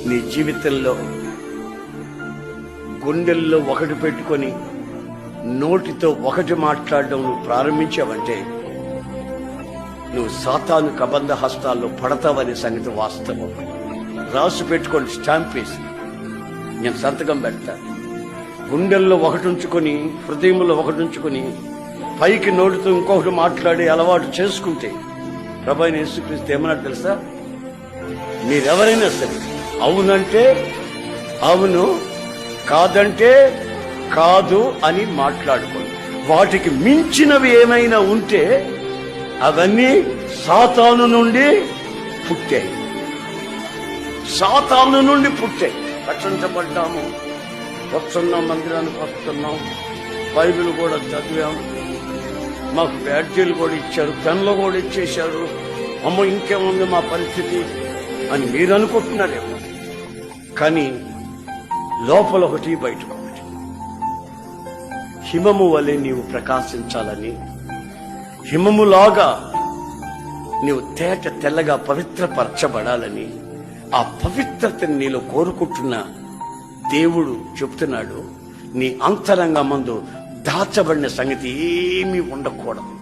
నీ జీవితంలో గుండెల్లో ఒకటి పెట్టుకొని నోటితో ఒకటి మాట్లాడడం నువ్వు ప్రారంభించావంటే నువ్వు సాతాను కబంధ హస్తాల్లో పడతావనే సంగతి వాస్తవం. రాసి పెట్టుకొని స్టాంప్ వేసి నేను సంతకం పెడతా. గుండెల్లో ఒకటి ఉంచుకొని, హృదయంలో ఒకటి ఉంచుకొని పైకి నోటితో ఇంకొకటి మాట్లాడి అలవాటు చేసుకుంటే ప్రభువైన యేసుక్రీస్తు ఏమన్నా తెలుసా? మీరెవరైనా సరే అవునంటే అవును, కాదంటే కాదు అని మాట్లాడుకోండి. వాటికి మించినవి ఏమైనా ఉంటే అవన్నీ సాతాను నుండి పుట్టాయి. సాతాను నుండి పుట్టాయి. రక్షించబడ్డాము, వస్తున్నాం, మందిరానికి వస్తున్నాం, బైబిల్ కూడా చదివాం, మాకు బ్యాడ్జీలు కూడా ఇచ్చారు, పెన్లు కూడా ఇచ్చేశారు, అమ్మ ఇంకేముంది మా పరిస్థితి అని మీరు అనుకుంటున్నారేమో. కానీ లోపల ఒకటి బయటకు ఒకటి. హిమము వలె నీవు ప్రకాశించాలని, హిమములాగా నీవు తేట తెల్లగా పవిత్రపరచబడాలని, ఆ పవిత్రతని నీలో కోరుకుంటున్న దేవుడు చెప్తున్నాడు, నీ అంతరంగమందు దాచబడిన సంగతి ఏమీ ఉండకూడదు.